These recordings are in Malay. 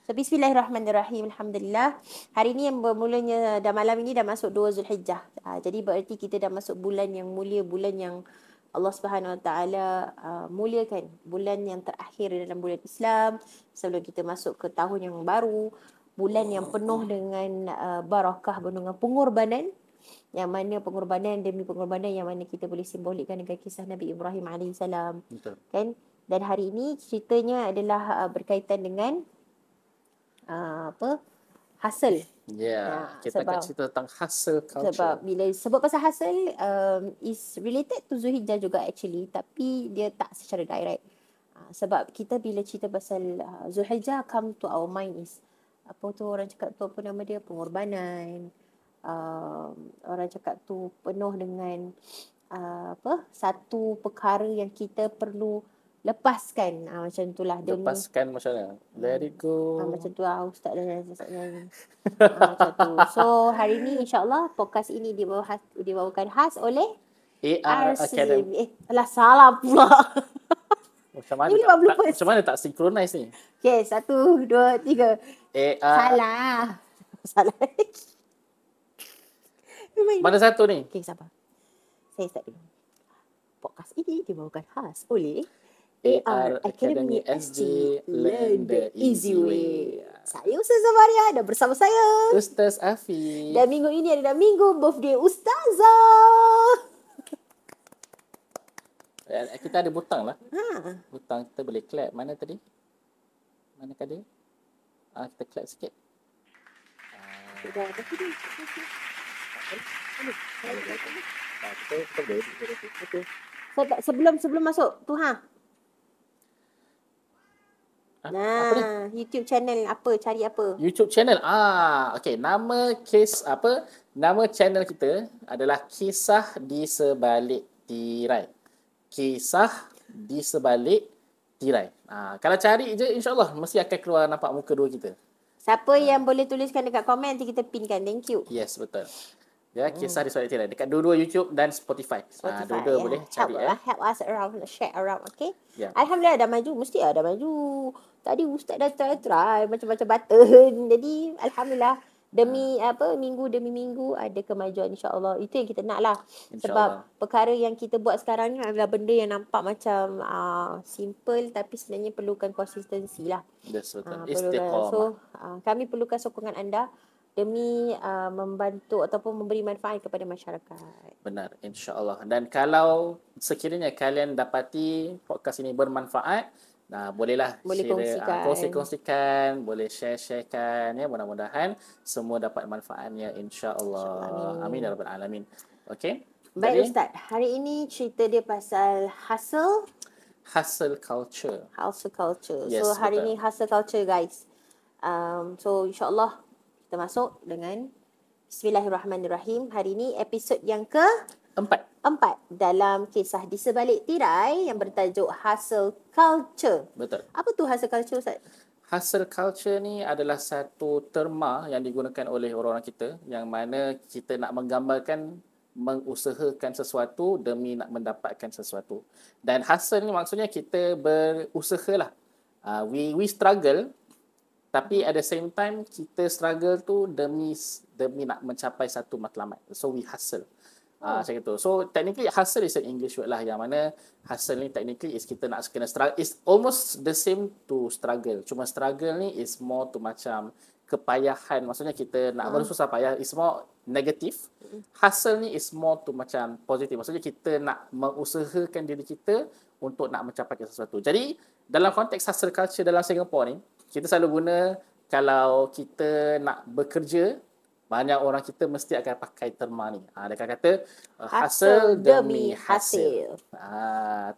So bismillahirrahmanirrahim. Alhamdulillah. Hari ni yang bermulanya malam ini dah masuk 2 Zulhijjah. Jadi bererti kita dah masuk bulan yang mulia, bulan yang Allah Subhanahu Wa Taala muliakan, bulan yang terakhir dalam bulan Islam sebelum kita masuk ke tahun yang baru, bulan yang penuh dengan barakah, penuh dengan pengorbanan, yang mana pengorbanan demi pengorbanan yang mana kita boleh simbolikkan dengan kisah Nabi Ibrahim alaihissalam. Betul. Kan? Dan hari ini ceritanya adalah berkaitan dengan hasil. Kita akan cerita tentang hustle culture. Sebab bila sebut pasal hasil is related to Zulhijjah juga actually, tapi dia tak secara direct. Sebab kita bila cerita pasal Zulhijjah, come to our mind is apa tu orang cakap tu, apa nama dia, pengorbanan. Orang cakap tu penuh dengan satu perkara yang kita perlu lepaskan, macam itulah. Lepaskan macam mana? Let it go. Macam tu lah, Ustaz dah nyanyi. Macam tu. So hari ni insyaAllah podcast ini dibawakan khas oleh AR Academy. Alah salah pula. Macam mana, macam mana tak synchronize ni? Okay, 1, 2, 3. AR. Salah. Mana satu ni? Okay, sabar. Saya start dulu. Podcast ini dibawakan khas oleh AR Academy SG, learn the easy way. Saya Ustazah Maria dan bersama saya Ustaz Afi. Dan minggu ini adalah minggu birthday Ustazah. Kita ada butang lah. Butang kita boleh clap. Mana tadi? Manakah dia? Kita clap sikit. Sebelum masuk tu YouTube channel apa, cari apa? YouTube channel. Okey, nama channel kita adalah Kisah di Sebalik Tirai. Kisah di Sebalik Tirai. Kalau cari je insya-Allah mesti akan keluar nampak muka dua kita. Siapa yang boleh tuliskan dekat komen, nanti kita pinkan. Thank you. Yes, betul. Ya, Kisah di Sebalik Tirai dekat dua-dua YouTube dan Spotify. Dua-dua boleh cari help us around, share around, okay? Yeah. Alhamdulillah dah maju, mesti dah maju. Tadi Ustaz dah try macam-macam button. Jadi alhamdulillah demi minggu demi minggu ada kemajuan insya-Allah. Itu yang kita nak lah. Sebab perkara yang kita buat sekarang ni adalah benda yang nampak macam simple, tapi sebenarnya perlukan konsistensi lah. Yes, betul. Istiqamah. So kami perlukan sokongan anda demi membantu ataupun memberi manfaat kepada masyarakat. Benar, insya-Allah. Dan kalau sekiranya kalian dapati podcast ini bermanfaat, bolehlah kongsikan, boleh sharekan ya, mudah-mudahan semua dapat manfaatnya insya-Allah. Amin ya rabbal alamin. Okey. Baik Ustaz, hari ini cerita dia pasal hustle culture. Yes, so hari betul. ni hustle culture guys. So insya-Allah kita masuk dengan Bismillahirrahmanirrahim. Hari ni episod yang ke-4 dalam Kisah di Sebalik Tirai yang bertajuk Hustle Culture. Betul. Apa tu hustle culture Ustaz? Hustle culture ni adalah satu terma yang digunakan oleh orang-orang kita, yang mana kita nak menggambarkan mengusahakan sesuatu demi nak mendapatkan sesuatu. Dan hustle ni maksudnya kita berusahalah. We struggle, tapi at the same time kita struggle tu demi nak mencapai satu matlamat. So we hustle. Macam itu. So technically hustle is an English word lah, yang mana hustle ni technically is kita nak kena struggle. It's almost the same to struggle. Cuma struggle ni is more to macam kepayahan. Maksudnya kita nak bersusah payah is more negative. Hustle ni is more to macam positif. Maksudnya kita nak mengusahakan diri kita untuk nak mencapai sesuatu. Jadi dalam konteks hustle culture dalam Singapore ni, kita selalu guna kalau kita nak bekerja, banyak orang kita mesti akan pakai terma ni. Dia akan kata hustle demi hasil.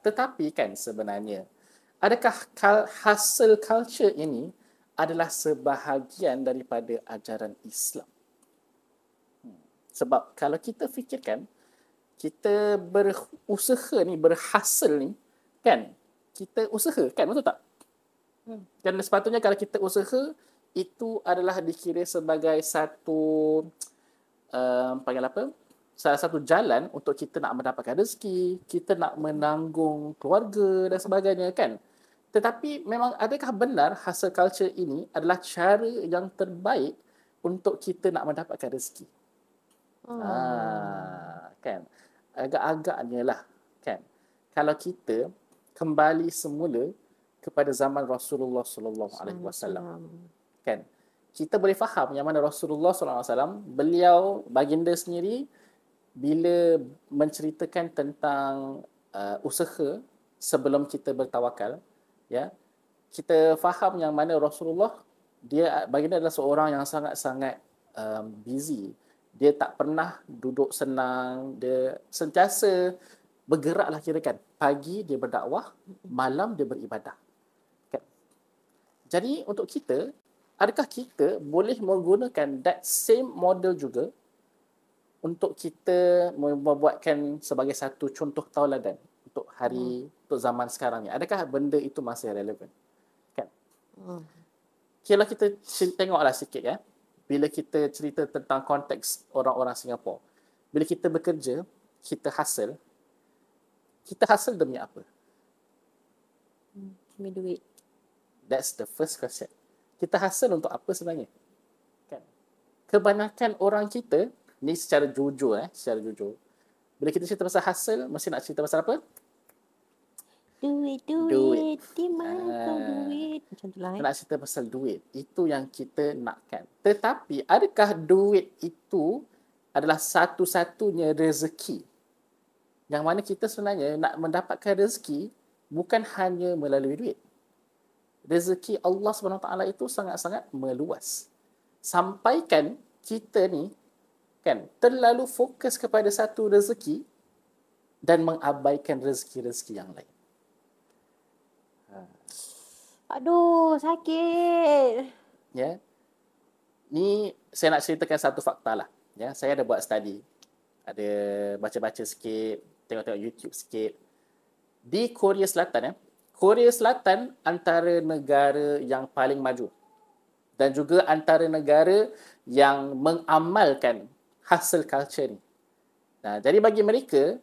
Tetapi kan sebenarnya, adakah hustle culture ini adalah sebahagian daripada ajaran Islam? Sebab kalau kita fikirkan, kita berusaha ni, berhasil ni, kan? Kita usaha, kan? Betul tak? Dan sepatutnya kalau kita usaha, itu adalah dikira sebagai satu salah satu jalan untuk kita nak mendapatkan rezeki, kita nak menanggung keluarga dan sebagainya, kan? Tetapi memang adakah benar hustle culture ini adalah cara yang terbaik untuk kita nak mendapatkan rezeki? Kan. Agak-agaknya lah, kan. Kalau kita kembali semula kepada zaman Rasulullah sallallahu alaihi wasallam, kan. Kita boleh faham yang mana Rasulullah sallallahu alaihi wasallam, beliau baginda sendiri bila menceritakan tentang usaha sebelum kita bertawakal, ya. Kita faham yang mana Rasulullah, dia baginda adalah seorang yang sangat-sangat busy. Dia tak pernah duduk senang, dia sentiasa bergeraklah kirakan. Pagi dia berdakwah, malam dia beribadah. Kan? Jadi untuk kita, adakah kita boleh menggunakan that same model juga untuk kita membuatkan sebagai satu contoh tauladan untuk untuk zaman sekarang ni? Adakah benda itu masih relevan? Kan? Kalau kita tengoklah sikit, ya. Bila kita cerita tentang konteks orang-orang Singapura, bila kita bekerja, kita hustle demi apa? Demi duit. That's the first question. Kita hustle untuk apa sebenarnya? Kan? Kebanyakan orang kita, ni secara jujur, bila kita cerita pasal hustle, mesti nak cerita pasal apa? Duit. Di mana kau duit? Macam tu lah. Nak cerita pasal duit. Itu yang kita nakkan. Tetapi adakah duit itu adalah satu-satunya rezeki? Yang mana kita sebenarnya nak mendapatkan rezeki bukan hanya melalui duit. Rezeki Allah SWT itu sangat-sangat meluas. Sampaikan kita ni, kan, terlalu fokus kepada satu rezeki dan mengabaikan rezeki-rezeki yang lain. Aduh, sakit. Ya. Ni saya nak ceritakan satu fakta lah. Ya, saya ada buat study. Ada baca-baca sikit, tengok-tengok YouTube sikit. Di Korea Selatan, Korea Selatan antara negara yang paling maju dan juga antara negara yang mengamalkan hustle culture ni. Nah, jadi bagi mereka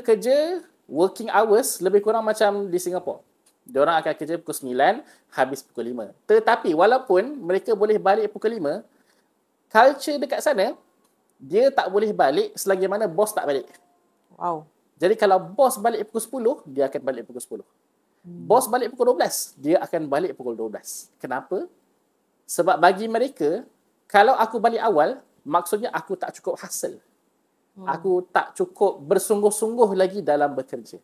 kerja working hours lebih kurang macam di Singapura. Diorang akan kerja pukul 9, habis pukul 5. Tetapi walaupun mereka boleh balik pukul 5, culture dekat sana, dia tak boleh balik selagi mana bos tak balik. Wow. Jadi kalau bos balik pukul 10, dia akan balik pukul 10. Bos balik pukul 12, dia akan balik pukul 12. Kenapa? Sebab bagi mereka, kalau aku balik awal, maksudnya aku tak cukup hustle. Aku tak cukup bersungguh-sungguh lagi dalam bekerja.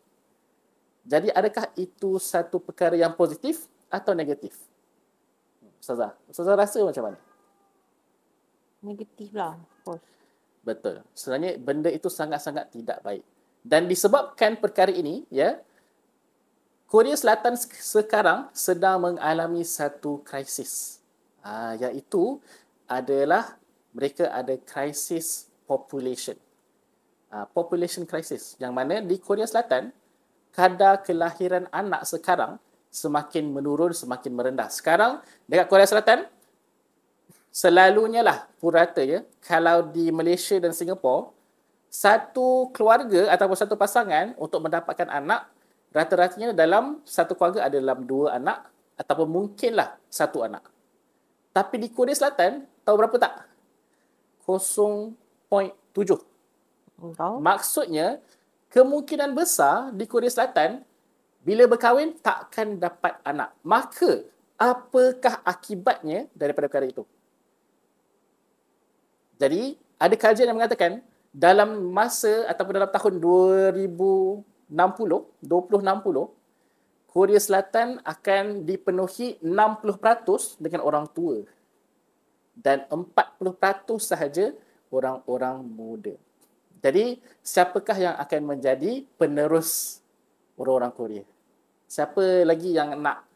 Jadi adakah itu satu perkara yang positif atau negatif? Ustazah rasa macam mana? Negatif lah, of course. Betul. Sebenarnya benda itu sangat-sangat tidak baik. Dan disebabkan perkara ini, ya, Korea Selatan sekarang sedang mengalami satu krisis. Iaitu adalah mereka ada krisis population. Population crisis. Yang mana di Korea Selatan, kadar kelahiran anak sekarang semakin menurun, semakin merendah. Sekarang dekat Korea Selatan, selalunya lah purata, ya, kalau di Malaysia dan Singapura, satu keluarga ataupun satu pasangan untuk mendapatkan anak, rata-ratanya dalam satu keluarga ada dalam 2 anak ataupun mungkinlah 1 anak. Tapi di Korea Selatan, tahu berapa tak? 0.7. Maksudnya, kemungkinan besar di Korea Selatan, bila berkahwin, takkan dapat anak. Maka, apakah akibatnya daripada perkara itu? Jadi, ada kajian yang mengatakan, dalam masa ataupun dalam tahun 2060, Korea Selatan akan dipenuhi 60% dengan orang tua. Dan 40% sahaja orang-orang muda. Jadi, siapakah yang akan menjadi penerus orang-orang Korea? Siapa lagi yang nak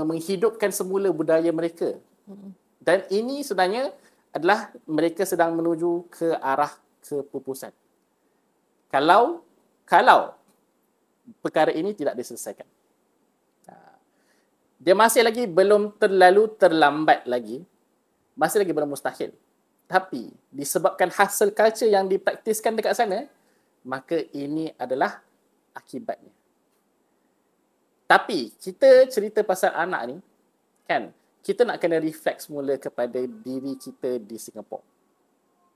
menghidupkan semula budaya mereka? Dan ini sebenarnya adalah mereka sedang menuju ke arah kepupusan. Kalau perkara ini tidak diselesaikan. Dia masih lagi belum terlalu terlambat lagi. Masih lagi belum mustahil. Tapi disebabkan hustle culture yang dipraktiskan dekat sana, maka ini adalah akibatnya. Tapi kita cerita pasal anak ni, kan, kita nak kena reflect mula kepada diri kita di Singapura.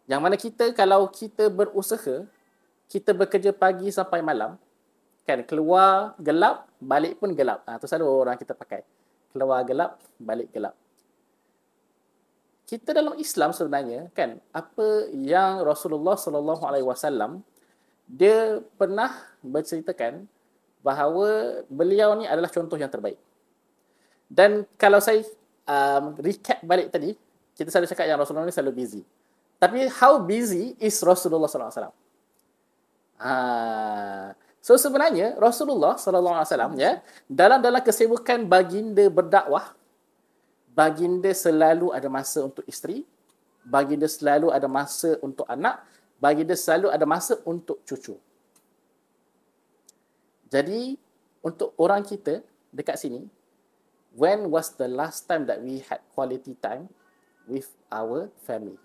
Yang mana kita, kalau kita berusaha, kita bekerja pagi sampai malam, kan, keluar gelap, balik pun gelap. Itu selalu orang kita pakai. Keluar gelap, balik gelap. Kita dalam Islam sebenarnya, kan, apa yang Rasulullah SAW dia pernah berceritakan bahawa beliau ni adalah contoh yang terbaik. Dan kalau saya recap balik tadi, kita selalu cakap yang Rasulullah ni selalu busy. Tapi how busy is Rasulullah SAW? So sebenarnya Rasulullah SAW ya, dalam kesibukan baginda berdakwah, baginda selalu ada masa untuk isteri, baginda selalu ada masa untuk anak, baginda selalu ada masa untuk cucu. Jadi untuk orang kita dekat sini, when was the last time that we had quality time with our family?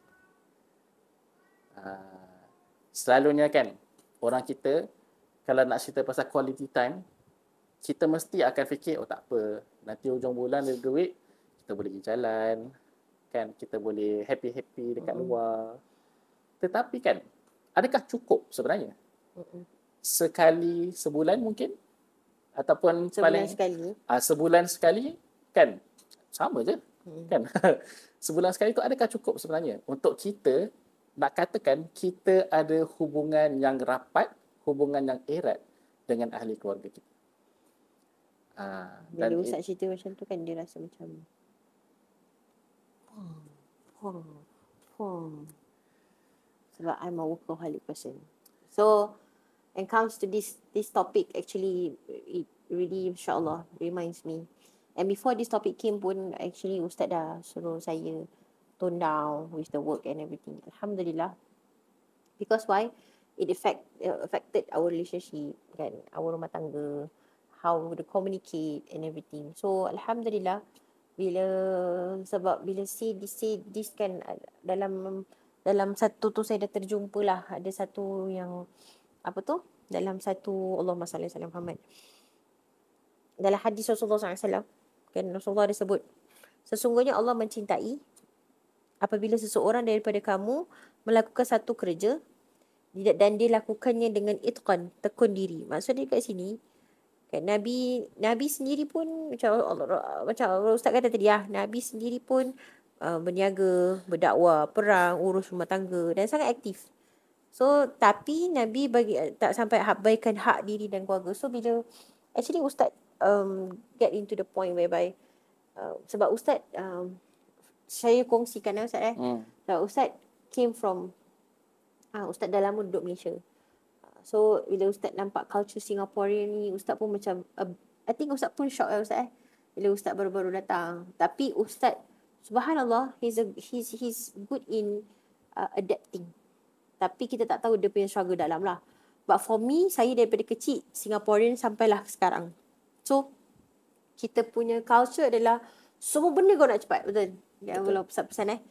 Selalunya kan, orang kita kalau nak cerita pasal quality time, kita mesti akan fikir, oh tak apa, nanti hujung bulan ada duit, kita boleh pergi jalan, kan, kita boleh happy-happy dekat luar. Tetapi kan, adakah cukup sebenarnya? Sekali sebulan mungkin? Ataupun sebulan sekali, kan, sama je, kan. Sebulan sekali tu adakah cukup sebenarnya untuk kita nak katakan kita ada hubungan yang rapat, hubungan yang erat dengan ahli keluarga kita. Bila Ustaz cerita macam tu kan, dia rasa macam sebab I'm a workaholic person. So, and comes to this topic, actually, it really, insyaAllah, reminds me. And before this topic came pun, actually, Ustaz dah suruh saya tone down with the work and everything. Alhamdulillah. Because why? It affected our relationship, kan, our rumah tangga, how to communicate and everything. So, Alhamdulillah, bila say this kan, dalam satu tu saya dah terjumpa lah, ada satu yang apa tu, dalam satu, Allahumma salli ala Muhammad, dalam hadis Rasulullah SAW, kan, Rasulullah ada sebut, sesungguhnya Allah mencintai apabila seseorang daripada kamu melakukan satu kerja dan dia lakukannya dengan itqan, tekun diri. Maksudnya kat sini kan, Nabi sendiri pun macam Ustaz kata tadi Nabi sendiri pun berniaga, berdakwah, perang, urus rumah tangga dan sangat aktif. So tapi Nabi tak sampai abaikan hak diri dan keluarga. So bila actually Ustaz get into the point whereby sebab Ustaz saya kongsikan Ustaz Ustaz came from Ustaz dah lama duduk Malaysia. So bila Ustaz nampak culture Singaporean ni, Ustaz pun macam I think Ustaz pun shock Ustaz bila Ustaz baru-baru datang. Tapi Ustaz, subhanallah, he's good in adapting. Tapi kita tak tahu dia punya struggle dalam lah. But for me, saya daripada kecil Singaporean sampailah sekarang. So kita punya culture adalah semua benda kau nak cepat, betul? Ya, kalau pesan-pesan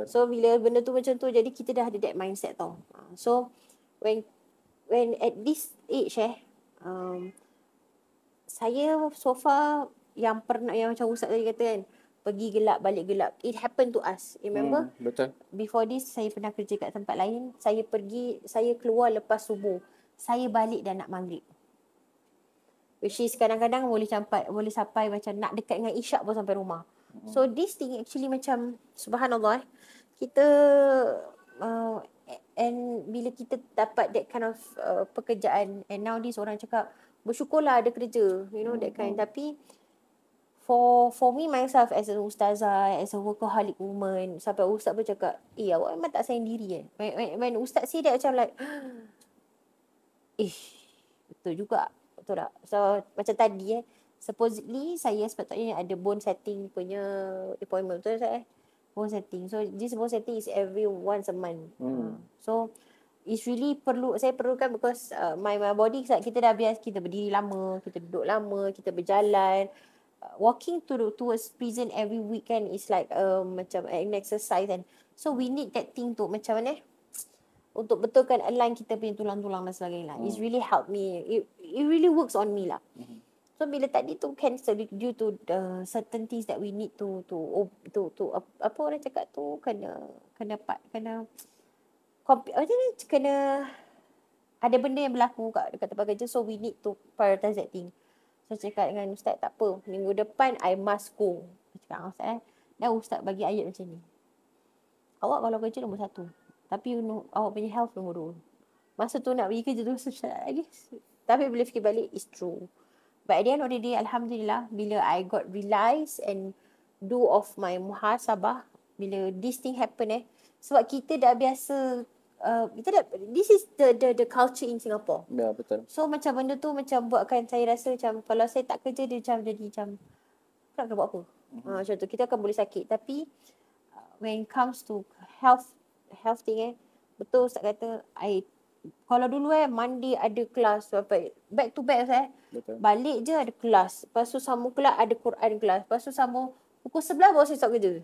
So bila benda tu macam tu, jadi kita dah ada that mindset tau. So when at this age saya so far yang pernah, yang macam Ustaz tadi kata kan, pergi gelap balik gelap, it happened to us. Remember? Betul. Before this saya pernah kerja kat tempat lain, saya keluar lepas subuh, saya balik dah nak maghrib. Which is kadang-kadang boleh sampai macam nak dekat dengan isyak pun sampai rumah. So this thing actually macam subhanallah, kita and bila kita dapat that kind of pekerjaan, and nowadays orang cakap bersyukurlah ada kerja, you know, that kind. Tapi for me myself as an ustazah, as a workaholic woman, sampai ustaz pun cakap, awak memang tak sayang diri when ustaz say that, macam like betul juga, betul tak? So macam tadi supposedly saya sepatutnya ada bone setting punya appointment, betul tak bone setting. So this bone setting is every once a month. So it's really saya perlukan, because my body, kita dah biasa, kita berdiri lama, kita duduk lama, kita berjalan, walking towards prison every weekend is like macam an exercise, and so we need that thing tu macam mana untuk betulkan align kita punya tulang-tulang dan sebagainya lah. It's really helped me, it really works on me lah. So bila tadi tu cancel due to the certain things that we need apa orang cakap tu kena kena ada benda yang berlaku dekat tempat kerja, so we need to prioritize that thing. So cakap dengan ustaz, tak apa, minggu depan I must go. Cakap dengan ustaz dan ustaz bagi ayat macam ni. Awak kalau kerja nombor 1, tapi awak punya health nombor 2. Masa tu nak pergi kerja tu susah lagi. Tapi bila fikir balik, it's true. But at the end of the day, Alhamdulillah, bila I got realize and do of my muhasabah, bila this thing happen sebab kita dah biasa, this is the culture in Singapore. Ya, betul. So macam benda tu macam buatkan saya rasa macam kalau saya tak kerja, dia macam jadi macam nak kena buat apa. Macam tu, kita akan boleh sakit. Tapi when it comes to health thing betul Ustaz kata, kalau dulu Monday ada kelas sampai back to back Betul. balik je ada kelas, lepas tu sambung kelas ada Quran kelas, lepas tu sambung pukul 11 baru saya start kerja.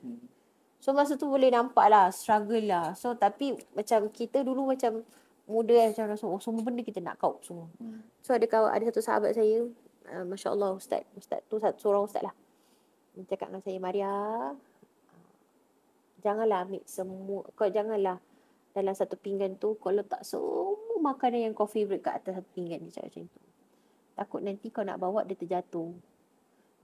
So masa tu boleh nampak lah struggle lah. So tapi macam kita dulu macam muda macam rasa semua benda kita nak kau semua. So ada satu sahabat saya, Masya Allah ustaz tu seorang ustaz lah, dia cakap dengan saya, Maria, janganlah ambil semua, kau janganlah dalam satu pinggan tu kau letak semua makanan yang kau favourite kat atas satu pinggan. Dia cakap macam tu. Takut nanti kau nak bawa dia terjatuh.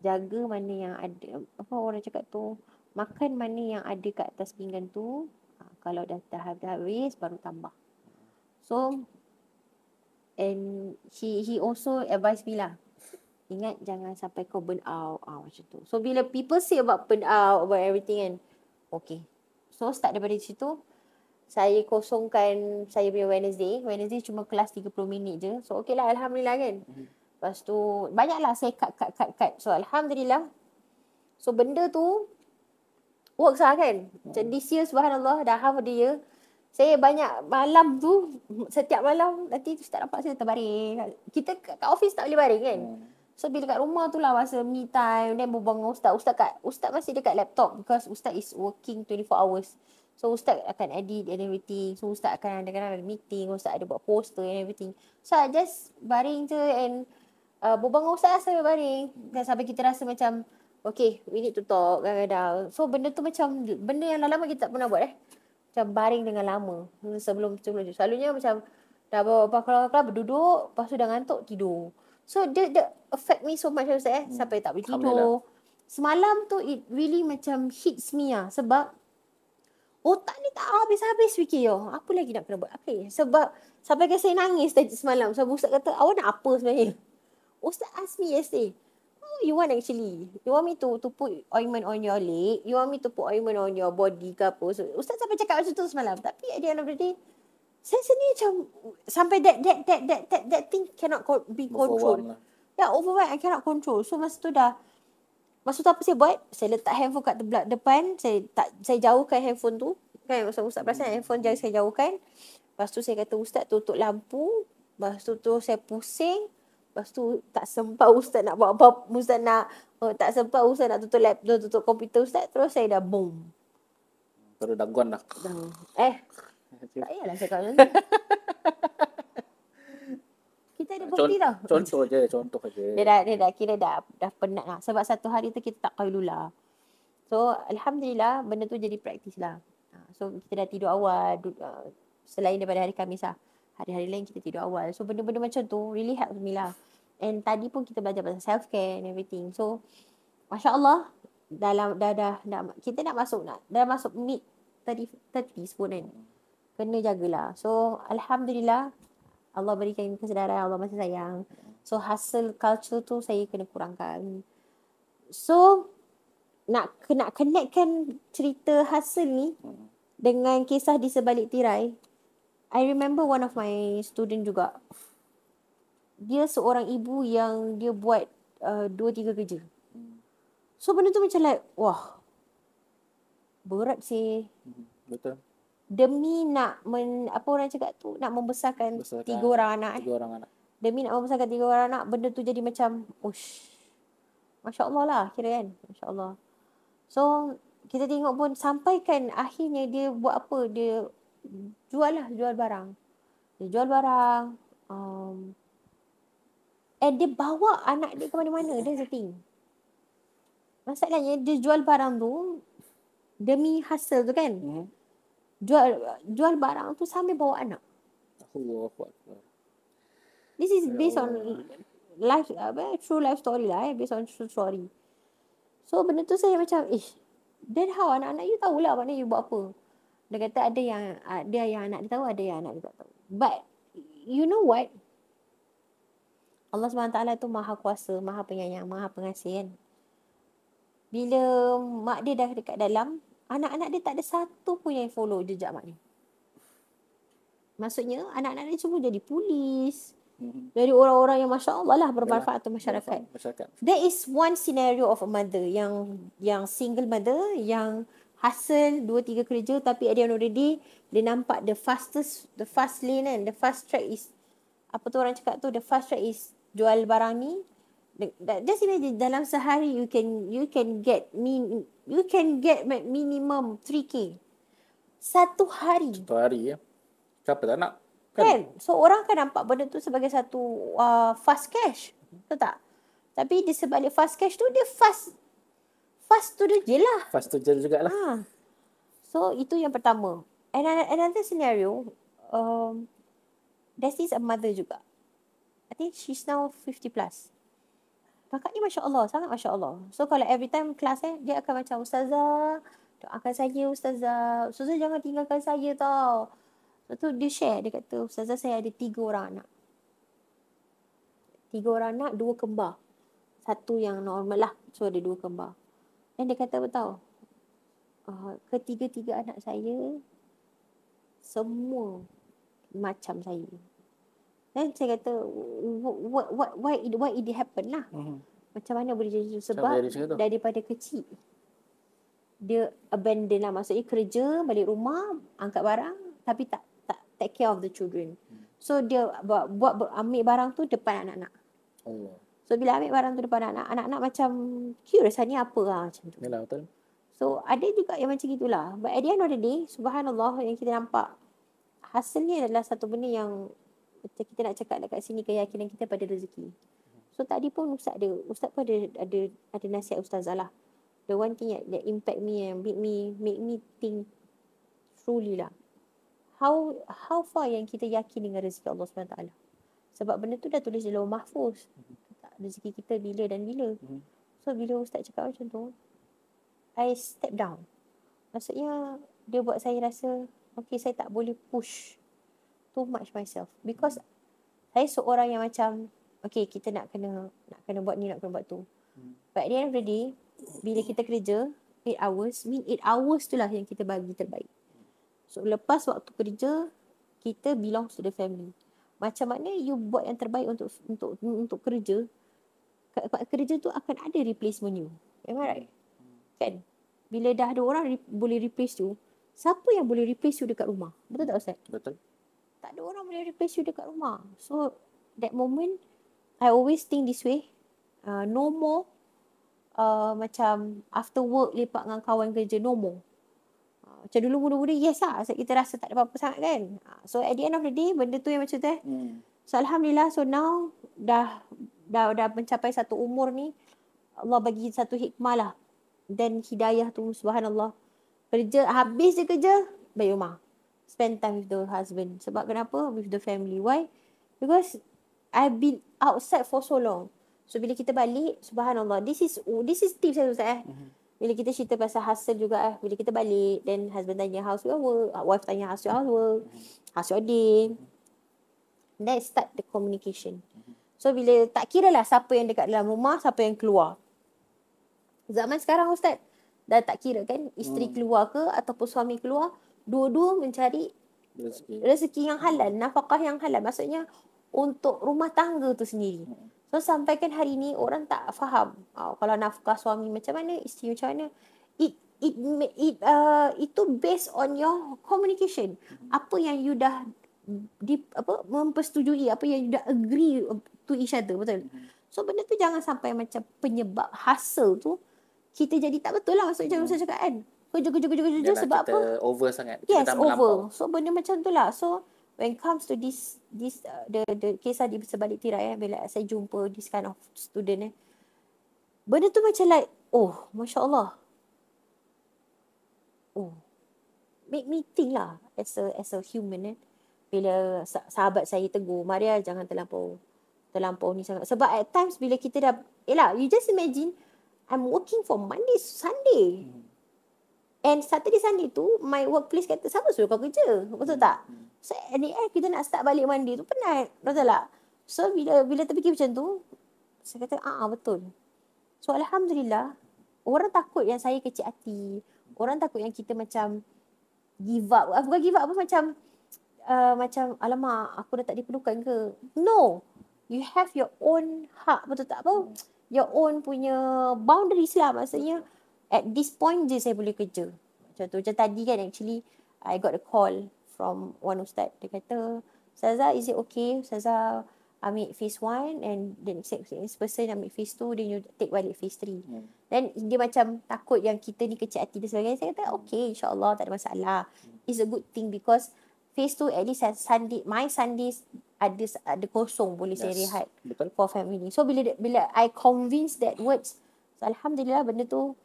Jaga mana yang ada, apa orang cakap tu, makan mana yang ada kat atas pinggan tu. Kalau dah habis baru tambah. So and he also advise me lah, ingat jangan sampai kau burn out. Macam tu. So bila people say about burn out, about everything kan, okay. So start daripada situ, saya kosongkan saya punya Wednesday cuma kelas 30 minit je. So okay lah, Alhamdulillah kan. Lepas tu banyaklah saya cut. So Alhamdulillah. So benda tu works lah kan. Macam this year subhanallah dah half of the year, saya banyak malam tu, setiap malam nanti tu tak dapat saya terbaring. Kita kat office tak boleh baring kan. So bila kat rumah tu lah masa me time, then berbual dengan Ustaz masih dekat laptop because Ustaz is working 24 hours. So Ustaz akan edit and everything. So Ustaz akan ada meeting, Ustaz ada buat poster and everything. So I just baring je and berbual dengan Ustaz sambil baring. Dan sampai kita rasa macam okay, we need to talk kadang-kadang. So benda tu macam benda yang lama kita tak pernah buat Macam baring dengan lama sebelum selalunya macam dah kalau berduduk, lepas tu dah ngantuk tidur. So dia affect me so much Ustaz sampai tak boleh tidur. Semalam tu it really macam hits me sebab otak ni tak habis-habis fikir apa lagi nak kena buat. Sebab sampai kan saya nangis tadi semalam. Sebab Ustaz kata, awak nak apa sebenarnya? Ustaz ask me yesterday, you want actually? You want me to put ointment on your leg? You want me to put ointment on your body ke apa? So, Ustaz sampai cakap macam tu semalam. Tapi at the end of the day, saya sendiri macam sampai that thing cannot be controlled. Overwhelmed, I cannot control. So masa tu apa saya buat? Saya letak handphone kat sebelah depan, saya jauhkan handphone tu. Kan Ustaz perasan handphone saya jauhkan. Lepas tu saya kata Ustaz tutup lampu. Lepas tu saya pusing. Lepas tu tak sempat Ustaz nak buat apa-apa. Tak sempat Ustaz nak tutup laptop, tutup komputer Ustaz. Terus saya dah boom. Terus dah gone dah. Tak payahlah saya kata macam tu. Kita ada bukti tau. Contoh je. Dia dah kira dah penat lah. Sebab satu hari tu kita tak qailullah. So Alhamdulillah benda tu jadi praktis lah. So kita dah tidur awal. Selain daripada hari Khamis lah. Hari-hari lain kita tidur awal. So benda-benda macam tu really helps me lah. And tadi pun kita belajar pasal self-care and everything. So Masya Allah kita dah masuk mid 30s pun kan. Kena jagalah. So Alhamdulillah Allah berikan kesedaran, Allah masih sayang. So hustle culture tu saya kena kurangkan. So nak connectkan cerita hustle ni dengan kisah di sebalik tirai. I remember one of my student juga. Dia seorang ibu yang dia buat 2-3 kerja. So benda tu macam like, wah, berat sih. Betul. Demi nak apa orang cakap tu, nak membesarkan 3 orang anak. 3 orang anak. Demi nak membesarkan 3 orang anak, benda tu jadi macam Masya Allah lah kira kan. Masya Allah. So kita tengok pun sampai kan akhirnya dia buat apa, dia jual barang. Dia jual barang. And dia bawa anak dia ke mana-mana. That's the thing. Masalahnya dia jual barang tu demi hasil tu kan. Jual barang tu sambil bawa anak. Allahu Akbar. This is based on life, true life story lah, based on true story. So benda tu saya macam, then how anak-anak you tahulah mana you buat apa. Dia kata ada yang anak dia tahu, ada yang anak dia tak tahu. But you know what? Allah SWT tu maha kuasa, maha penyayang, maha pengasih kan. Bila mak dia dah dekat dalam, anak-anak dia tak ada satu pun yang follow jejak mak dia. Maksudnya anak-anak dia semua jadi polis, dari orang-orang yang Masya Allah lah bermanfaat untuk masyarakat. There is one scenario of a mother yang single mother, yang hasil 2-3 kerja, tapi at the end of the day dia nampak the fast lane kan, the fast track is, apa tu orang cakap tu, the fast track is jual barang ni. Just imagine dalam sehari you can get minimum 3K satu hari. Satu hari ya. Siapa tak nak? Kan? So orang kan nampak benda tu sebagai satu fast cash. Betul tak? Tapi di sebalik fast cash tu dia fast tu dia je lah. Fast tu je jugalah. So itu yang pertama. And another scenario, there's this a mother juga. I think she's now 50 plus. Kakak ni Masya Allah, sangat Masya Allah. So kalau every time kelas dia akan macam, Ustazah, doakan saya Ustazah. Ustazah jangan tinggalkan saya tau. So tu dia share, dia kata, Ustazah saya ada 3 orang anak. 3 orang anak, 2 kembar. Satu yang normal lah. So ada 2 kembar. Dan dia kata apa tau? Ketiga-tiga anak saya semua macam saya. Dan saya kata, why it happen lah? Macam mana boleh jadi itu? Sebab daripada kecil dia abandon lah. Maksudnya kerja, balik rumah, angkat barang, tapi tak take care of the children. So dia ambil barang tu depan anak-anak. Allah. So bila ambil barang tu depan anak-anak macam curious ni apa lah macam tu. Yalah, betul. So ada juga yang macam gitulah. But at the end of the day, subhanallah, yang kita nampak hasilnya adalah satu benda yang kita nak cakap dekat sini, keyakinan kita pada rezeki. So tadi pun Ustaz pun ada nasihat Ustazah lah. The one thing that impact me and make me think truly lah. How far yang kita yakin dengan rezeki Allah SWT. Sebab benda tu dah tulis di Lauh Mahfuz. Rezeki kita bila dan bila. So bila Ustaz cakap macam tu, I step down. Maksudnya dia buat saya rasa, okay, saya tak boleh push too much myself. Because saya seorang yang macam, okay, kita nak kena buat ni, nak kena buat tu. But at the end of the day, bila kita kerja 8 hours, 8 hours tu lah yang kita bagi terbaik. So lepas waktu kerja, kita belongs to the family. Macam mana you buat yang terbaik untuk kerja, kerja tu akan ada replacement you. Am I right? Kan? Bila dah ada orang boleh replace you, siapa yang boleh replace you dekat rumah? Betul tak Ustaz? Betul. Tak ada orang boleh replace you dekat rumah. So that moment, I always think this way. No more macam after work lepak dengan kawan kerja, no more. Macam dulu muda-muda, yes lah, kita rasa tak ada apa-apa sangat kan. So at the end of the day, benda tu yang macam tu So Alhamdulillah, so now dah mencapai satu umur ni, Allah bagi satu hikmah lah. Dan hidayah tu, subhanallah. Habis je kerja, balik rumah. Spend time with the husband. Sebab kenapa? With the family. Why? Because I've been outside for so long. So bila kita balik, subhanallah, this is tips saya Ustaz Bila kita cerita pasal hasil juga bila kita balik, then husband tanya how's your work, wife tanya how's your work, how's your day. Then start the communication. So bila tak kira lah siapa yang dekat dalam rumah, siapa yang keluar. Zaman sekarang Ustaz, dah tak kira kan, isteri keluar ke ataupun suami keluar, dua-dua mencari rezeki yang halal, nafkah yang halal. Maksudnya untuk rumah tangga tu sendiri. So sampaikan hari ni orang tak faham. Kalau nafkah suami macam mana, isteri macam mana. Itu based on your communication. Apa yang you dah mempersetujui, apa yang you dah agree to each other, betul? So benda tu jangan sampai macam penyebab hasil tu kita jadi tak betul lah. Maksudnya macam saya cakap kan, kerja sebab apa? Over sangat. Yes, over. So benda macam tu lah. So when it comes to the kisah di sebalik tirai bila saya jumpa this kind of student benda tu macam like, oh, Masya Allah. Oh, make me think lah as a human bila sahabat saya tegur, Maria jangan terlampau ni sangat. Sebab at times bila kita dah, you just imagine I'm working from Monday to Sunday. And Saturday Sunday tu my workplace kata siapa suruh kau kerja? Betul tak? So at the end kita nak start balik Monday tu penat. Betul tak? So bila terfikir macam tu, saya kata betul. So alhamdulillah, orang takut yang saya kecil hati. Orang takut yang kita macam give up. Bukan give up apa, macam alamak aku dah tak diperlukan ke. No. You have your own hak, betul tak apa? Your own punya boundaries lah. Maksudnya at this point je saya boleh kerja. Macam tu. Macam tadi kan actually I got a call from one ustaz. Dia kata, Ustazah, is it okay? Ustazah ambil phase 1 and the next person ambil phase 2, then you take balik phase 3. Then dia macam takut yang kita ni kecil hati dan sebagainya. Saya kata okay, insyaAllah tak ada masalah. It's a good thing because phase 2 at least Sunday, my Sundays ada kosong, boleh saya rehat. Betul. For family. So bila I convince that words, so alhamdulillah benda tu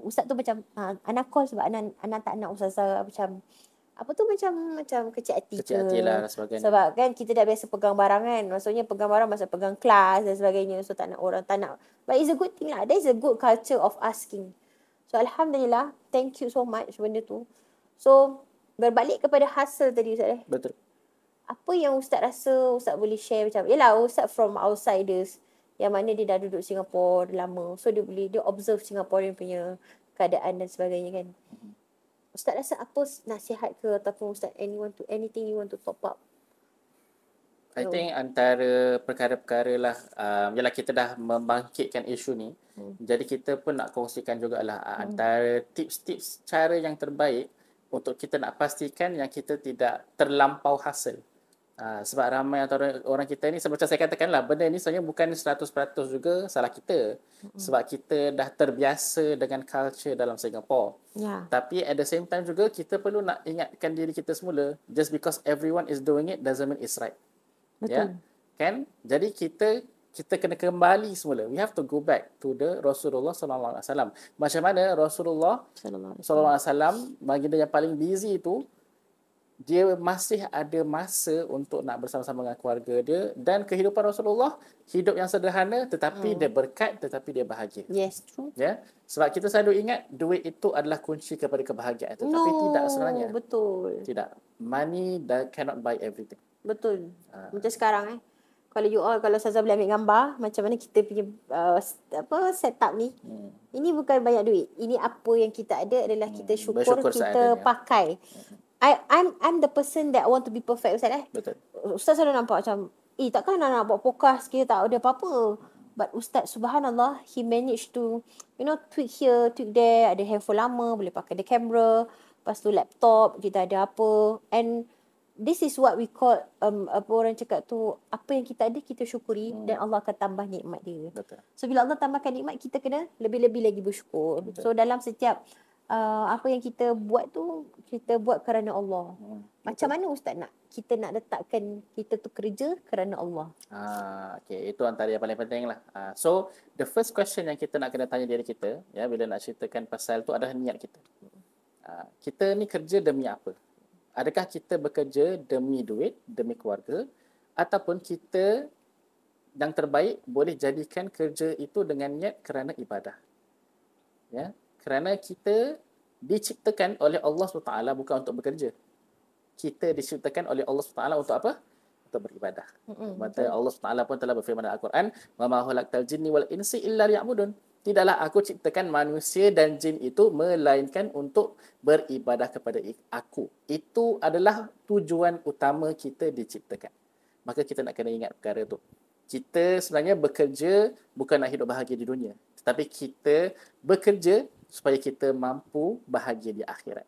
ustaz tu macam Ana call sebab Ana tak nak ustazah macam apa tu macam kecil hati ke. Kecil hati lah dan sebagainya. Sebab kan kita dah biasa pegang barang kan. Maksudnya pegang barang masa pegang kelas dan sebagainya. So tak nak orang tak nak. But it's a good thing lah. There is a good culture of asking. So alhamdulillah, thank you so much benda tu. So berbalik kepada hasil tadi Ustaz Betul. Apa yang Ustaz rasa Ustaz boleh share macam, yelah Ustaz from outsiders yang mana dia dah duduk Singapore lama. So dia observe Singaporean punya keadaan dan sebagainya kan. Ustaz rasa apa nasihat ke ataupun Ustaz anything you want to top up? I think antara perkara-perkara lah, yalah kita dah membangkitkan isu ni. Jadi kita pun nak kongsikan jugalah antara tips-tips cara yang terbaik untuk kita nak pastikan yang kita tidak terlampau hasil. Sebab ramai antara orang kita ni, macam saya katakan lah, benda ni sebenarnya bukan 100% juga salah kita. Sebab kita dah terbiasa dengan culture dalam Singapore. Tapi at the same time juga, kita perlu nak ingatkan diri kita semula, just because everyone is doing it doesn't mean it's right. Betul. Kan? Jadi kita kena kembali semula. We have to go back to the Rasulullah SAW. Macam mana Rasulullah SAW, baginda yang paling busy itu, dia masih ada masa untuk nak bersama-sama dengan keluarga dia, dan kehidupan Rasulullah hidup yang sederhana tetapi dia berkat, tetapi dia bahagia. Yes, true. Ya, sebab kita selalu ingat duit itu adalah kunci kepada kebahagiaan, tetapi tidak sebenarnya. Betul. Tidak. Money cannot buy everything. Betul. Macam sekarang kalau Ustazah boleh ambil gambar macam mana kita punya setup ni. Ini bukan banyak duit. Ini apa yang kita ada adalah kita syukur kita seadanya. Pakai. I'm the person that want to be perfect, Ustaz Betul. Ustaz selalu nampak macam takkan nak buat podcast kita tak ada apa-apa. But Ustaz subhanallah, he managed to tweak here, tweak there. Ada handphone lama, boleh pakai the camera. Lepas tu laptop, kita ada apa. And this is what we call apa orang cakap tu, apa yang kita ada kita syukuri dan Allah akan tambah nikmat dia. Betul. So bila Allah tambahkan nikmat, kita kena lebih-lebih lagi bersyukur. Betul. So dalam setiap apa yang kita buat tu, kita buat kerana Allah. Macam mana Ustaz kita nak letakkan kita tu kerja kerana Allah? Okay, itu antara yang paling penting lah. So the first question yang kita nak kena tanya diri kita, ya, bila nak ceritakan pasal tu adalah niat kita. Kita ni kerja demi apa? Adakah kita bekerja demi duit, demi keluarga, ataupun kita yang terbaik boleh jadikan kerja itu dengan niat kerana ibadah? Ya, kerana kita diciptakan oleh Allah SWT bukan untuk bekerja. Kita diciptakan oleh Allah SWT untuk apa? Untuk beribadah. Maka Allah SWT pun telah berfirman dalam Al-Quran, "Wa ma khalaqtal jinni wal insi illa liya'budun." Tidaklah aku ciptakan manusia dan jin itu melainkan untuk beribadah kepada aku. Itu adalah tujuan utama kita diciptakan. Maka kita nak kena ingat perkara tu. Kita sebenarnya bekerja bukan nak hidup bahagia di dunia, tetapi kita bekerja supaya kita mampu bahagia di akhirat.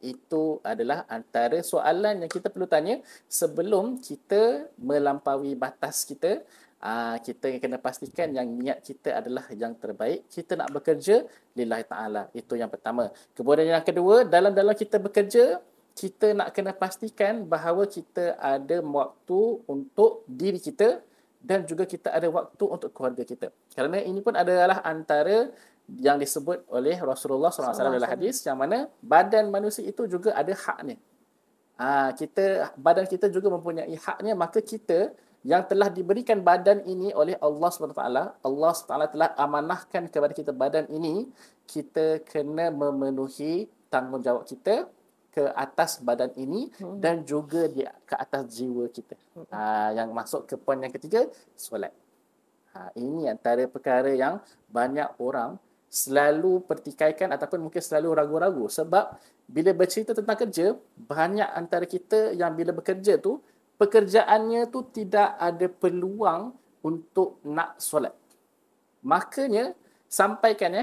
Itu adalah antara soalan yang kita perlu tanya sebelum kita melampaui batas kita. Kita kena pastikan yang niat kita adalah yang terbaik. Kita nak bekerja lillahi ta'ala. Itu yang pertama. Kemudian yang kedua, dalam kita bekerja, kita nak kena pastikan bahawa kita ada waktu untuk diri kita dan juga kita ada waktu untuk keluarga kita. Kerana ini pun adalah antara yang disebut oleh Rasulullah SAW dalam hadis yang mana badan manusia itu juga ada haknya. Badan kita juga mempunyai haknya, maka kita yang telah diberikan badan ini oleh Allah SWT, Allah SWT telah amanahkan kepada kita badan ini, kita kena memenuhi tanggungjawab kita ke atas badan ini dan juga ke atas jiwa kita. Yang masuk ke poin yang ketiga, solat. Ini antara perkara yang banyak orang selalu pertikaikan ataupun mungkin selalu ragu-ragu. Sebab bila bercerita tentang kerja, banyak antara kita yang bila bekerja tu, pekerjaannya tu tidak ada peluang untuk nak solat. Makanya, sampaikan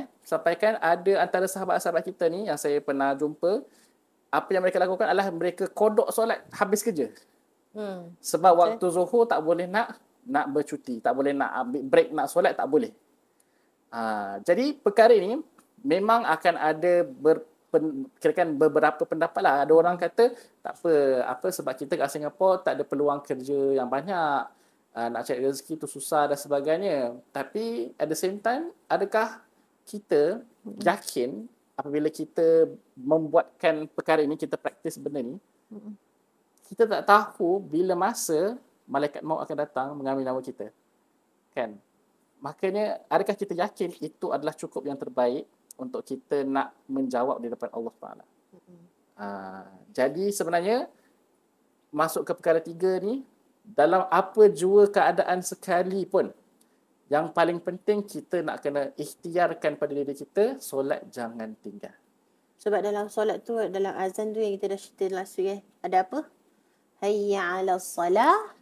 ada antara sahabat-sahabat kita ni yang saya pernah jumpa, apa yang mereka lakukan adalah mereka kodok solat habis kerja. Sebab waktu Zuhur tak boleh nak bercuti, tak boleh nak ambil break, nak solat tak boleh. Jadi perkara ini memang akan ada kirakan beberapa pendapat lah. Ada orang kata tak apa sebab kita kat Singapura tak ada peluang kerja yang banyak, nak cari rezeki tu susah dan sebagainya. Tapi at the same time, adakah kita yakin apabila kita membuatkan perkara ini, kita praktis benda ni, kita tak tahu bila masa malaikat maut akan datang mengambil nyawa kita, kan? Makanya adakah kita yakin itu adalah cukup yang terbaik untuk kita nak menjawab di depan Allah Taala? Jadi sebenarnya masuk ke perkara tiga ni, dalam apa jua keadaan sekalipun, yang paling penting kita nak kena ikhtiarkan pada diri kita, solat jangan tinggal. Sebab dalam solat tu, dalam azan tu yang kita dah cerita last week, ada apa? Hayya 'alas salah,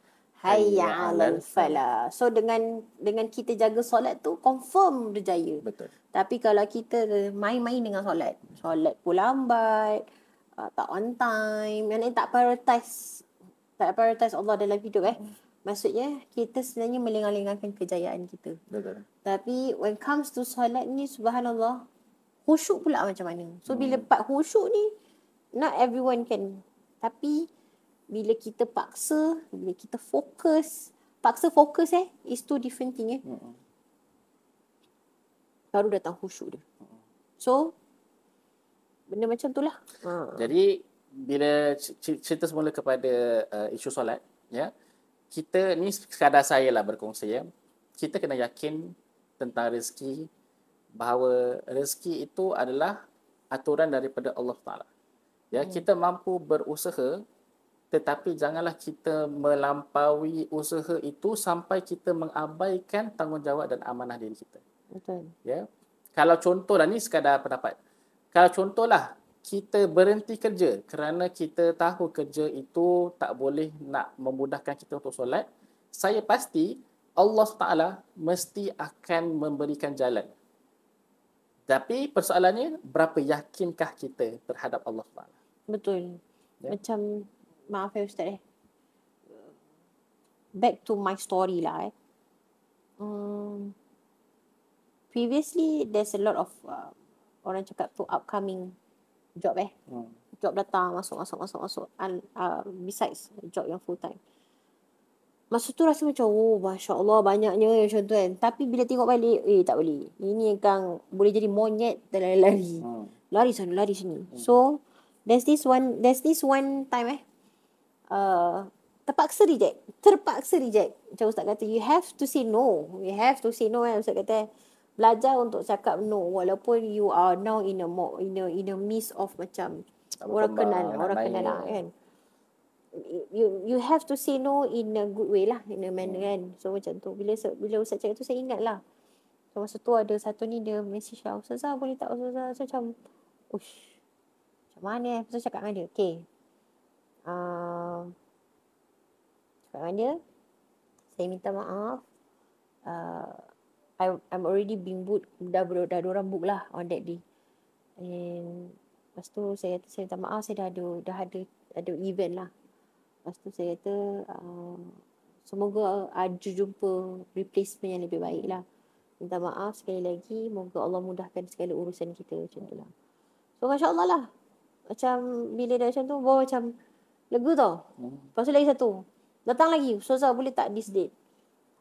hayya 'alal falah. So dengan kita jaga solat tu, confirm berjaya. Betul. Tapi kalau kita main-main dengan solat pun lambat, tak on time, yang tak prioritize Allah dalam hidup maksudnya kita sebenarnya melengah-lengahkan kejayaan kita. Betul. Tapi when comes to solat ni, subhanallah, khusyuk pula macam mana. So bila part khusyuk ni, not everyone can. Tapi bila kita paksa, bila kita fokus is two different thing baru datang khusyuk dia. So benda macam tu lah. Jadi bila cerita semula kepada isu solat, ya, kita ni sekadar saya lah berkongsi, ya. Kita kena yakin tentang rezeki, bahawa rezeki itu adalah aturan daripada Allah Taala. Ya, kita mampu berusaha, tetapi janganlah kita melampaui usaha itu sampai kita mengabaikan tanggungjawab dan amanah diri kita. Betul. Ya. Kalau contohlah, ni sekadar pendapat. Kalau contohlah kita berhenti kerja kerana kita tahu kerja itu tak boleh nak memudahkan kita untuk solat, saya pasti Allah Taala mesti akan memberikan jalan. Tapi persoalannya, berapa yakinkah kita terhadap Allah Taala? Betul. Ya. Macam, maaf Ustaz back to my story lah previously there's a lot of orang cakap tu upcoming job job datang masuk besides job yang full time. Masa tu rasa macam Masya Allah banyaknya macam tu kan. Tapi bila tengok balik, tak boleh, ini kan boleh jadi monyet terlari-lari, lari sana lari sini. So there's this one time terpaksa reject. Macam Ustaz kata, you have to say no. Ustaz kata belajar untuk cakap no, walaupun you are now in a midst of macam orang kenal kan. You have to say no in a good way lah, in a manner kan. So macam tu, bila Ustaz cakap tu, saya ingat lah. So masa tu ada satu ni, dia message lah, Ustazah boleh tak Ustazah? So macam macam mana Ustaz cakap dengan dia, okay, cakap dengan dia, saya minta maaf, I'm already being booked, dah diorang book lah on that day. And lepas tu saya kata, saya minta maaf, saya dah ada event lah. Lepas tu saya kata, semoga ada jumpa replacement yang lebih baik lah. Minta maaf sekali lagi, moga Allah mudahkan segala urusan kita, macam tu lah. So Masya Allah lah, Macam bila dah macam tu, bawa macam lega tau. Lepas tu lagi satu. Datang lagi, Ustazah boleh tak this date?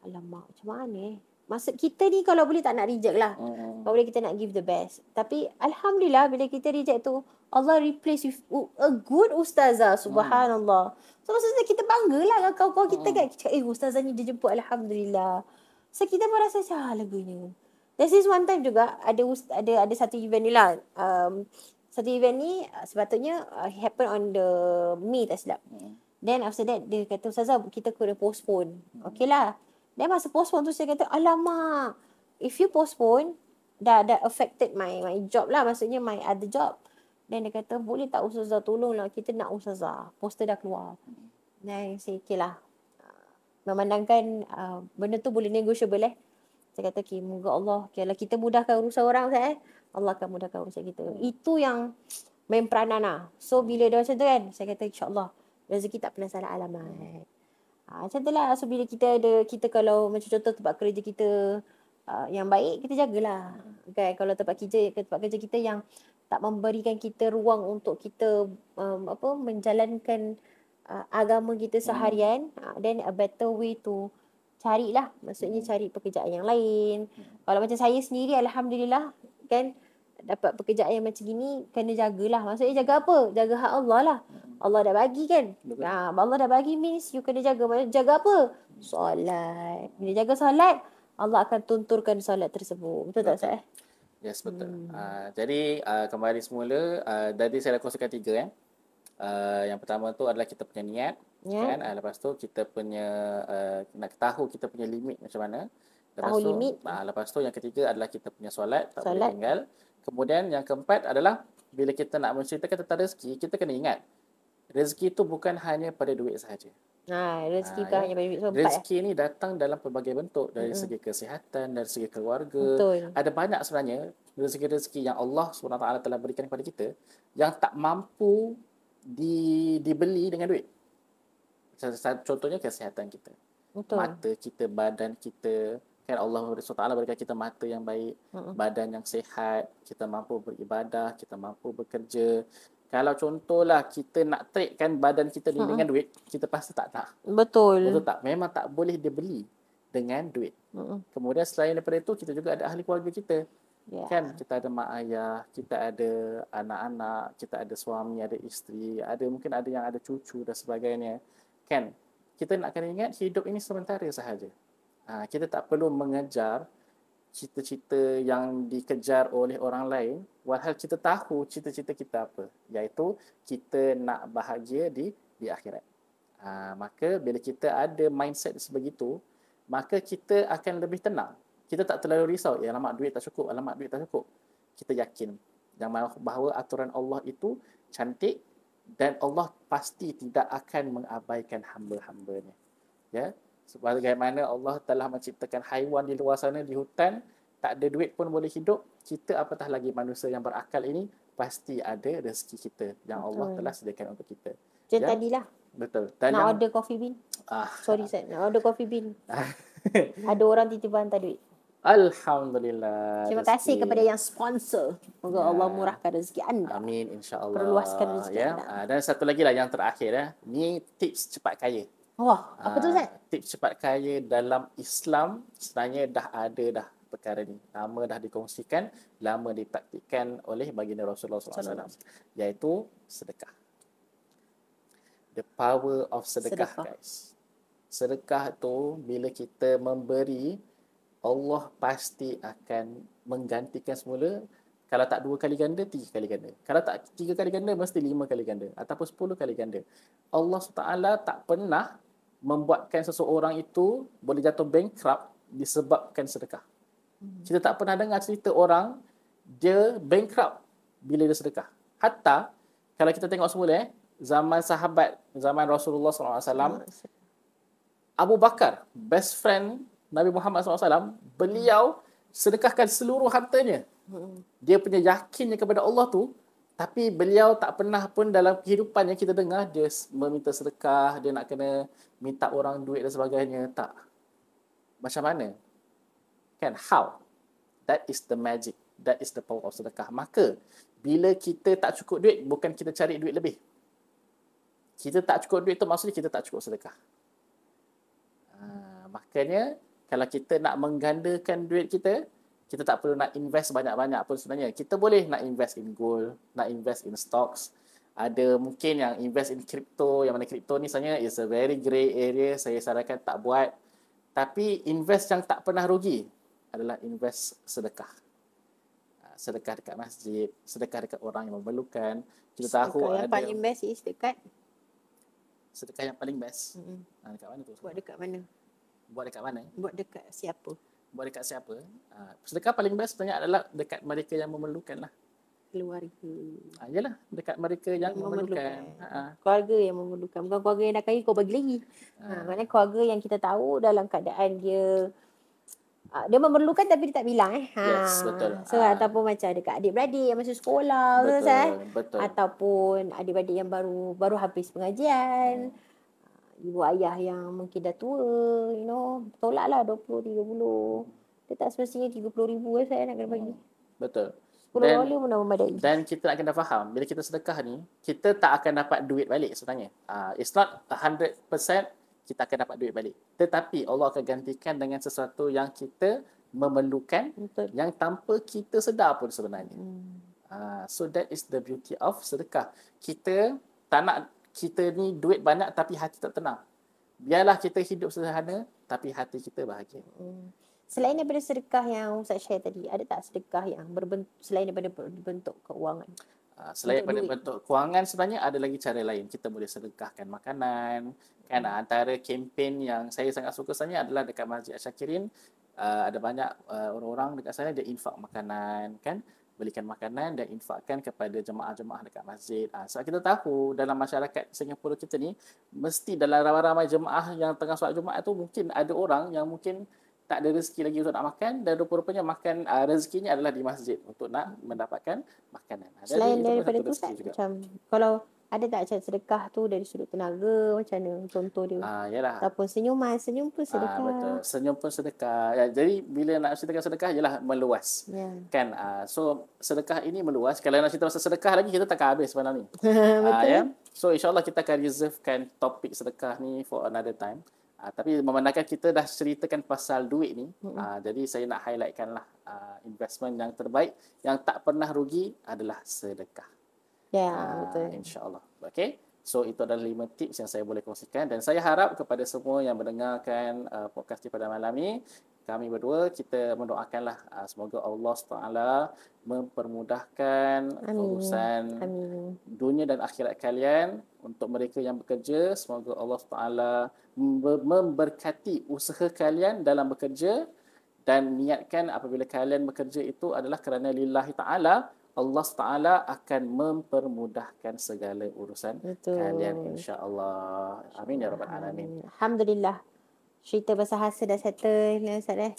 Alamak, macam mana Maksud kita ni kalau boleh tak nak reject lah. Kalau boleh kita nak give the best. Tapi Alhamdulillah bila kita reject tu, Allah replace with a good ustazah. Subhanallah. So maksudnya kita bangga lah dengan kawan-kawan kita kan. Kita cakap, ustazah ni dia jemput Alhamdulillah. So kita pun rasa macam laganya. There's this one time juga ada satu event ni lah. Satu event ni sepatutnya happen on the May tak silap. Then after that dia kata, Ustazah kita kena postpone. Okay lah. Then masa postpone tu saya kata, alamak, if you postpone, dah affected my job lah. Maksudnya my other job. Then dia kata, boleh tak Ustazah tolonglah, kita nak Ustazah. Poster dah keluar. Then saya okay lah. Memandangkan benda tu boleh negotiable Saya kata, okay, moga Allah, kalau kita mudahkan urusan orang, Allah akan mudahkan urusan kita. Itu yang main peranan lah. So bila dia macam tu kan, saya kata, insyaAllah, rezeki tak pernah salah alamat. Macam tu lah. So bila kita kalau macam contoh tempat kerja kita yang baik, kita jagalah. Kan? Kalau tempat kerja kita yang tak memberikan kita ruang untuk kita menjalankan agama kita seharian, then a better way to carilah. Maksudnya cari pekerjaan yang lain. Kalau macam saya sendiri, Alhamdulillah, kan, dapat pekerjaan yang macam gini, kena jagalah. Maksudnya jaga apa? Jaga hak Allah lah. Allah dah bagi kan. Allah dah bagi means you kena jaga. Jaga apa? Solat. Bila jaga solat, Allah akan tunturkan solat tersebut. Betul tak Ustaz? Yes, betul. Jadi kembali semula, tadi saya dah kongsikan 3 yang pertama tu adalah kita punya niat. Kan? Lepas tu kita punya nak tahu kita punya limit macam mana. Lepas tu yang ketiga adalah kita punya solat, tak boleh tinggal. Kemudian yang keempat adalah bila kita nak menceritakan tentang rezeki, kita kena ingat rezeki itu bukan hanya pada duit sahaja. Rezeki bukan hanya pada duit. Rezeki ni datang dalam pelbagai bentuk, dari segi kesihatan, dari segi keluarga. Betul. Ada banyak sebenarnya rezeki-rezeki yang Allah SWT telah berikan kepada kita yang tak mampu dibeli dengan duit. Contohnya kesihatan kita. Betul. Mata kita, badan kita. Kan Allah SWT berikan kita mata yang baik, badan yang sihat, kita mampu beribadah, kita mampu bekerja. Kalau contohlah kita nak tradekan badan kita ni dengan duit, kita pasti tak nak. Betul. Betul tak? Memang tak boleh dibeli dengan duit. Kemudian selain daripada itu, kita juga ada ahli keluarga kita. Kan kita ada mak ayah, kita ada anak-anak, kita ada suami, ada isteri, mungkin ada yang ada cucu dan sebagainya. Kan kita nak kena ingat hidup ini sementara sahaja. Kita tak perlu mengejar cita-cita yang dikejar oleh orang lain, walhal kita tahu cita-cita kita apa, iaitu kita nak bahagia di akhirat. Maka bila kita ada mindset sebegitu, maka kita akan lebih tenang. Kita tak terlalu risau, alamak duit tak cukup, alamak duit tak cukup. Kita yakin bahawa aturan Allah itu cantik dan Allah pasti tidak akan mengabaikan hamba-hambanya. Ya. Sebagaimana Allah telah menciptakan haiwan di luar sana, di hutan, tak ada duit pun boleh hidup. Kita apatah lagi manusia yang berakal ini, pasti ada rezeki kita yang Allah telah sediakan untuk kita. Macam tadilah. Betul. Nak order coffee bean. Sorry Ustaz, nak order coffee bean. Ada orang tiba-tiba hantar duit. Alhamdulillah. Terima kasih kepada yang sponsor. Moga Allah murahkan rezeki anda. Amin, insya-Allah. Perluaskan rezeki anda. Dan satu lagi lah yang terakhir Ni tips cepat kaya. Wah, apa tu Ustaz? Tips cepat kaya dalam Islam sebenarnya dah ada perkara ni. Lama dah dikongsikan, lama dipraktikkan oleh baginda Rasulullah SAW, iaitu sedekah. The power of sedekah, guys. Sedekah tu bila kita memberi, Allah pasti akan menggantikan semula. Kalau tak 2 kali ganda, 3 kali ganda. Kalau tak 3 kali ganda, mesti 5 kali ganda. Ataupun 10 kali ganda. Allah SWT tak pernah membuatkan seseorang itu boleh jatuh bankrupt disebabkan sedekah. Kita tak pernah dengar cerita orang dia bankrupt bila dia sedekah. Hatta kalau kita tengok semula zaman sahabat, zaman Rasulullah SAW, Abu Bakar, best friend Nabi Muhammad SAW, beliau sedekahkan seluruh hartanya. Dia punya yakinnya kepada Allah tu, tapi beliau tak pernah pun dalam kehidupan yang kita dengar dia meminta sedekah, dia nak kena minta orang duit dan sebagainya. Tak. Macam mana? Kan? How? That is the magic. That is the power of sedekah. Maka Bila kita tak cukup duit, bukan kita cari duit lebih. Kita tak cukup duit tu maksudnya kita tak cukup sedekah. Makanya kalau kita nak menggandakan duit kita, kita tak perlu nak invest banyak-banyak pun sebenarnya. Kita boleh nak invest in gold, nak invest in stocks. Ada mungkin yang invest in crypto, yang mana crypto ni sebenarnya is a very grey area. Saya sarankan tak buat. Tapi invest yang tak pernah rugi adalah invest sedekah. Sedekah dekat masjid, sedekah dekat orang yang memerlukan. Kita tahu Sedekah yang ada paling best is dekat sedekah yang paling best. Dekat mana tu? buat dekat mana? Buat dekat mana? Buat dekat siapa? Buat dekat siapa? Sedekah paling best sebenarnya adalah dekat mereka yang memerlukan lah. Keluarga Yalah, dekat mereka yang memerlukan. Keluarga yang memerlukan. Bukan keluarga yang dah kaya kau bagi lagi. Maknanya keluarga yang kita tahu dalam keadaan dia memerlukan tapi dia tak bilang Yes, betul. So ataupun macam dekat adik-beradik yang masih sekolah, Betul. ataupun adik-beradik yang baru habis pengajian, ibu ayah yang mungkin dah tua, tolaklah 20, 30. Dia tak semestinya 30,000 saya nak kena bagi. Betul. $10 pun dah memadai. Dan kita nak kena faham, bila kita sedekah ni, kita tak akan dapat duit balik sebenarnya. It's not 100% kita akan dapat duit balik. Tetapi Allah akan gantikan dengan sesuatu yang kita memerlukan, Betul. yang tanpa kita sedar pun sebenarnya. So that is the beauty of sedekah. Kita tak nak kita ni duit banyak tapi hati tak tenang. Biarlah kita hidup sederhana tapi hati kita bahagia. Selain daripada sedekah yang Ustaz share tadi, ada tak sedekah yang selain daripada bentuk keuangan? Selain daripada bentuk kewangan, sebenarnya ada lagi cara lain. Kita boleh sedekahkan makanan. Kan antara kempen yang saya sangat suka sebenarnya adalah dekat Masjid Asyakirin. Ada banyak orang-orang dekat sana dia infak makanan, kan? Belikan makanan dan infakkan kepada jemaah-jemaah dekat masjid. Sebab kita tahu dalam masyarakat Singapura kita ni, mesti dalam ramai-ramai jemaah yang tengah solat Jumaat tu, mungkin ada orang yang mungkin tak ada rezeki lagi untuk nak makan, dan rupa-rupanya makan rezekinya adalah di masjid untuk nak mendapatkan makanan. Selain daripada tu, macam kalau ada tak macam sedekah tu dari sudut tenaga, macam mana contoh dia? Yalah. Ataupun senyum pun sedekah. Betul. Senyum pun sedekah. Jadi bila nak ceritakan sedekah ialah meluas. Kan? So sedekah ini meluas. Kalau nak cerita pasal sedekah lagi, kita takkan habis malam ni. Betul. So insyaAllah kita akan reservekan topik sedekah ni for another time. Tapi memandangkan kita dah ceritakan pasal duit ni, jadi saya nak highlightkan lah investment yang terbaik, yang tak pernah rugi adalah sedekah. Betul. InsyaAllah. Okay. So itu adalah 5 tips yang saya boleh kongsikan, dan saya harap kepada semua yang mendengarkan podcast pada malam ni, kami berdua kita mendoakanlah semoga Allah SWT mempermudahkan urusan dunia dan akhirat kalian. Untuk mereka yang bekerja, semoga Allah SWT memberkati usaha kalian dalam bekerja, dan niatkan apabila kalian bekerja itu adalah kerana lillahi ta'ala, Allah Ta'ala akan mempermudahkan segala urusan kalian, insya-Allah. Amin ya rabbal alamin. Alhamdulillah. Cerita pasal hasil dah settle, Ustaz.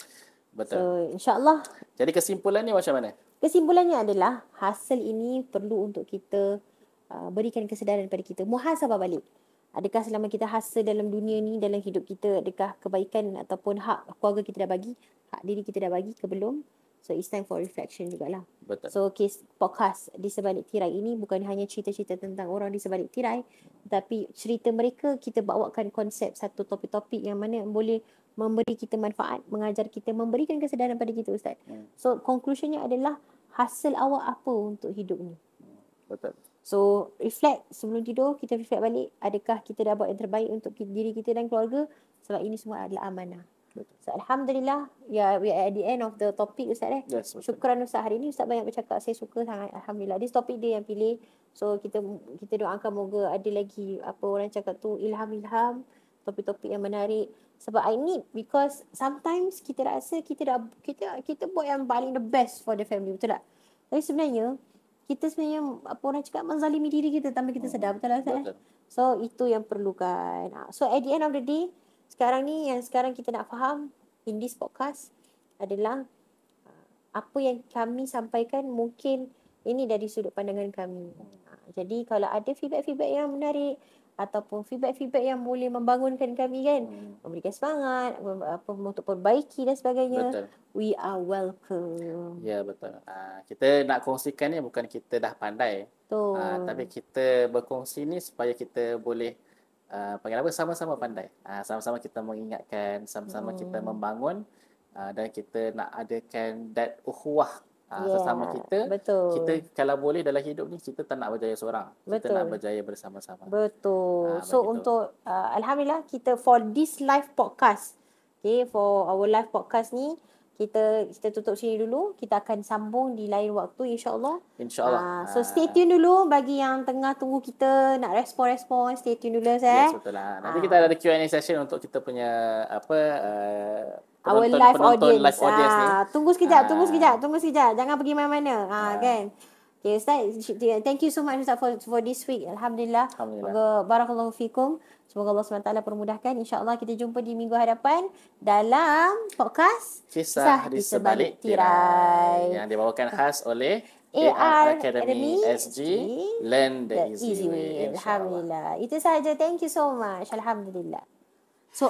Betul. So, insya-Allah. Jadi kesimpulannya macam mana? Kesimpulannya adalah hasil ini perlu untuk kita berikan kesedaran pada kita. Muhasabah balik. Adakah selama kita hasil dalam dunia ni, dalam hidup kita, adakah kebaikan ataupun hak keluarga kita dah bagi, hak diri kita dah bagi ke belum? So it's time for reflection jugalah. Betul. So case podcast di sebalik tirai ini bukan hanya cerita-cerita tentang orang di sebalik tirai, tapi cerita mereka kita bawakan konsep satu topik-topik yang mana boleh memberi kita manfaat, mengajar kita, memberikan kesedaran pada kita, Ustaz. So conclusionnya adalah hasil awak apa untuk hidup ni. Betul. So reflect sebelum tidur, kita reflect balik, adakah kita dah buat yang terbaik untuk diri kita dan keluarga, sebab ini semua adalah amanah. So Alhamdulillah, we are at the end of the topic, Ustaz. Yes, Syukran Ustaz, hari ni Ustaz banyak bercakap, saya suka sangat. Alhamdulillah, this topik dia yang pilih. So kita doakan moga ada lagi apa orang cakap tu, ilham-ilham, topik-topik yang menarik. Sebab I need, because sometimes kita rasa kita buat yang paling the best for the family, betul tak? Tapi sebenarnya kita apa orang cakap, menzalimi diri kita tanpa kita sedar, betul tak, Ustaz? So itu yang perlukan. So at the end of the day, sekarang kita nak faham in this podcast adalah apa yang kami sampaikan mungkin ini dari sudut pandangan kami. Jadi kalau ada feedback yang menarik, ataupun feedback-feedback yang boleh membangunkan kami kan, memberikan semangat, untuk perbaiki dan sebagainya, Betul. we are welcome. Ya, betul. Kita nak kongsikan ni bukan kita dah pandai. Betul. Tapi kita berkongsi ni supaya kita boleh panggil apa, sama-sama pandai. Sama-sama kita mengingatkan, sama-sama kita membangun, dan kita nak adakan that ukhuwah sesama kita. Betul. Kita kalau boleh dalam hidup ni kita tak nak berjaya seorang. Kita Betul. nak berjaya bersama-sama. Betul. So begitu. untuk alhamdulillah kita for this live podcast, okay, for our live podcast ni kita tutup sini dulu. Kita akan sambung di lain waktu insya-Allah. InsyaAllah. So stay tune dulu bagi yang tengah tunggu kita nak respon-respon, stay tune dulu saya. Yes, betul lah. Nanti kita ada Q&A session untuk kita punya Our penonton live audience ni. Tunggu sekejap. Jangan pergi mana-mana. Kan. Okay, Ustaz, thank you so much Ustaz for this week. Alhamdulillah. Barakallahu fikum. Semoga Allah SWT permudahkan. InsyaAllah kita jumpa di minggu hadapan dalam podcast Kisah di Sebalik Tirai yang dibawakan khas oleh AR Academy SG. Learn the easy way. Alhamdulillah. Itu sahaja. Thank you so much. Alhamdulillah. So